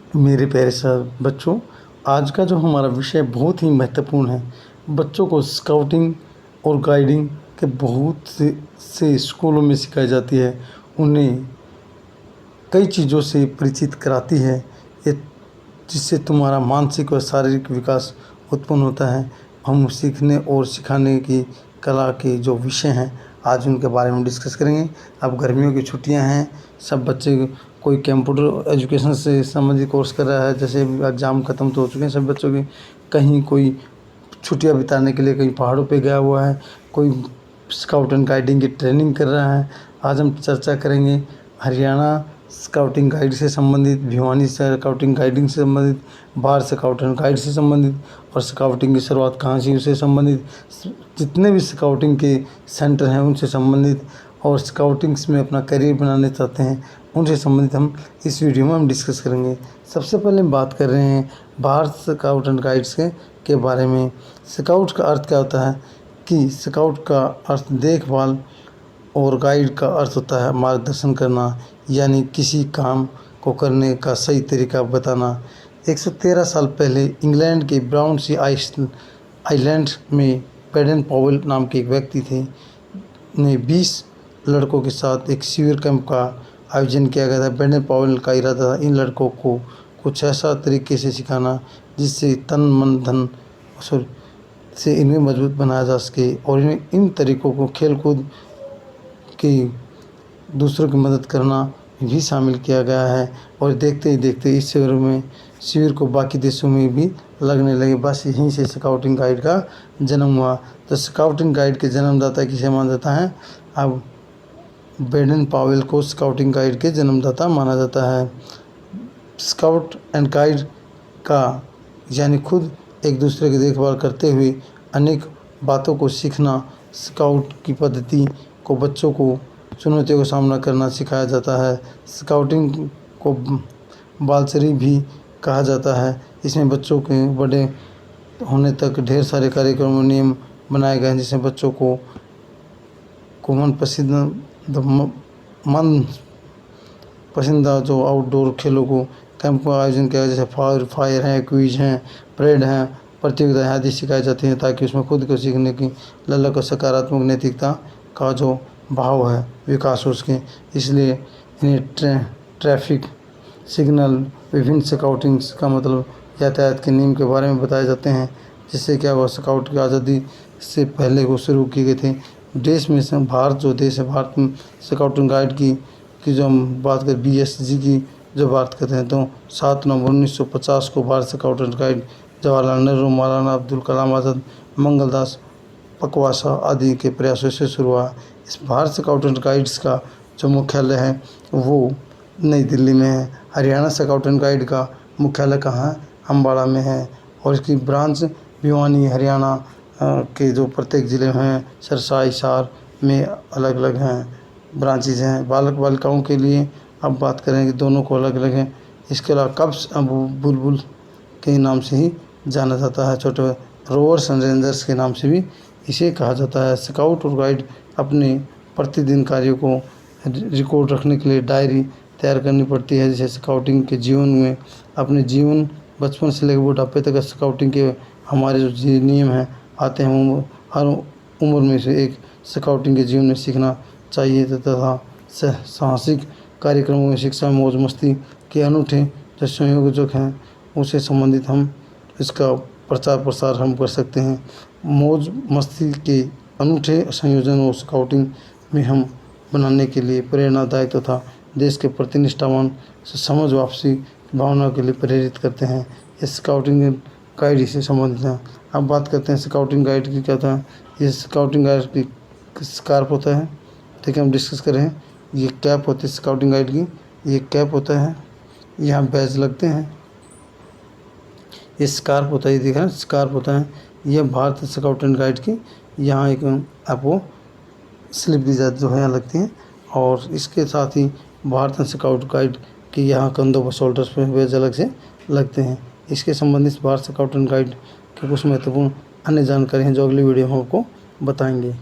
मेरे प्यारे बच्चों, आज का जो हमारा विषय बहुत ही महत्वपूर्ण है। बच्चों को स्काउटिंग और गाइडिंग के बहुत से स्कूलों में सिखाई जाती है। उन्हें कई चीज़ों से परिचित कराती है, ये जिससे तुम्हारा मानसिक और शारीरिक विकास उत्पन्न होता है। हम सीखने और सिखाने की कला के जो विषय हैं, आज उनके बारे में डिस्कस करेंगे। अब गर्मियों की छुट्टियां हैं, सब बच्चे कोई कंप्यूटर एजुकेशन से संबंधित कोर्स कर रहा है, जैसे एग्ज़ाम ख़त्म तो हो चुके हैं सब बच्चों के। कहीं कोई छुट्टियां बिताने के लिए कहीं पहाड़ों पे गया हुआ है, कोई स्काउट एंड गाइडिंग की ट्रेनिंग कर रहा है। आज हम चर्चा करेंगे हरियाणा स्काउटिंग गाइड से संबंधित, भिवानी स्काउटिंग गाइडिंग से संबंधित, बाहर स्काउट एंड गाइड से संबंधित, और स्काउटिंग की शुरुआत कहाँ से उससे संबंधित, जितने भी स्काउटिंग के सेंटर हैं उनसे संबंधित, और स्काउटिंग्स में अपना करियर बनाने चाहते हैं उनसे संबंधित हम इस वीडियो में हम डिस्कस करेंगे। सबसे पहले हम बात कर रहे हैं भारत स्काउट एंड गाइड्स के बारे में। स्काउट का अर्थ क्या होता है कि स्काउट का अर्थ देखभाल और गाइड का अर्थ होता है मार्गदर्शन करना, यानी किसी काम को करने का सही तरीका बताना। 113 साल पहले इंग्लैंड के ब्राउन सी आइलैंड में बेडन पावेल नाम के एक व्यक्ति थे ने 20 लड़कों के साथ एक शिविर कैंप का आयोजन किया गया था। बेडन पावेल का इरादा था इन लड़कों को कुछ ऐसा तरीके से सिखाना जिससे तन मन धन से इन्हें मजबूत बनाया जा सके, और इन तरीकों को खेल कूद की दूसरों की मदद करना भी शामिल किया गया है। और देखते ही देखते इस शिविर को बाकी देशों में भी लगने लगे। बस यहीं से स्काउटिंग गाइड का जन्म हुआ। तो स्काउटिंग गाइड के जन्मदाता किसे माना जाता है? अब बेडन पावेल को स्काउटिंग गाइड के जन्मदाता माना जाता है। स्काउट एंड गाइड का यानी खुद एक दूसरे की देखभाल करते हुए अनेक बातों को सीखना। स्काउट की पद्धति को बच्चों को चुनौतियों का सामना करना सिखाया जाता है। स्काउटिंग को बालचरी भी कहा जाता है। इसमें बच्चों के बड़े होने तक ढेर सारे कार्यक्रम और नियम बनाए गए हैं, जिसमें बच्चों को मन पसंदीदा जो आउटडोर खेलों को कैंप का आयोजन किया, जैसे फायर है, क्विज हैं, परेड हैं, प्रतियोगिताएं आदि सिखाई जाती हैं, ताकि उसमें खुद को सीखने की ललक और सकारात्मक नैतिकता का जो भाव है विकास हो सके। इसलिए इन्हें ट्रैफिक सिग्नल, विभिन्न स्काउटिंग्स का मतलब यातायात के नियम के बारे में बताए जाते हैं, जिससे क्या हुआ स्काउट की आज़ादी से पहले वो शुरू किए गए थे। देश में से भारत जो देश है, भारत में स्काउटिंग गाइड की जो हम बात करें BSG की जो बात करते हैं, तो 7 नवंबर 1950 को Bharat scout and guide Jawaharlal Nehru, मौलाना अब्दुल कलाम आज़ाद, मंगलदास पकवासा आदि के प्रयासों से शुरू हुआ। इस भारत स्काउट एंड गाइड्स का जो मुख्यालय है वो नई दिल्ली में है। हरियाणा स्काउट एंड गाइड का मुख्यालय कहाँ है? अम्बाड़ा में है। और इसकी ब्रांच भिवानी, हरियाणा के जो प्रत्येक ज़िले हैं, सिरसा, हिसार में अलग अलग हैं, ब्रांचेज हैं। बालक बालिकाओं के लिए अब बात करें कि दोनों को अलग अलग हैं। इसके अलावा कब्स बुलबुल के नाम से ही जाना जाता है। छोटे रोवर्स एंड रेंजर्स के नाम से भी इसे कहा जाता है। स्काउट और गाइड अपने प्रतिदिन कार्यों को रिकॉर्ड रखने के लिए डायरी तैयार करनी पड़ती है। जैसे स्काउटिंग के जीवन में अपने जीवन बचपन से लेकर बुढ़ापे तक स्काउटिंग के हमारे जो नियम हैं आते हैं, हर उम्र में से एक स्काउटिंग के जीवन में सीखना चाहिए, तथा साहसिक कार्यक्रमों में शिक्षा, मौज मस्ती के अनूठे जो संयोजक हैं उनसे संबंधित हम इसका प्रचार प्रसार हम कर सकते हैं। मौज मस्ती के अनूठे संयोजन और स्काउटिंग में हम बनाने के लिए प्रेरणादायक तथा देश के प्रति निष्ठावान समझ वापसी भावना के लिए प्रेरित करते हैं। इस स्काउटिंग गाइड से संबंधित हैं। अब बात करते हैं स्काउटिंग गाइड की क्या होता है। ये स्काउटिंग गाइड की स्कार्फ होता है, ठीक है, हम डिस्कस करें। ये कैप होती है स्काउटिंग गाइड की, ये कैप होता है, यहाँ बैज लगते हैं। ये स्कार्फ होता है, ये देखा स्कार्फ होता है। यह भारत स्काउट एंड गाइड की यहाँ एक आपको स्लिप दी जाती जो है यहाँ लगती है। और इसके साथ ही भारत स्काउट गाइड के यहाँ कंधों पर शोल्डर्स पे बैज अलग से लगते हैं। इसके संबंधित भारत स्काउट एंड गाइड के कुछ महत्वपूर्ण अन्य जानकारी हैं जो अगली वीडियो में आपको बताएंगे।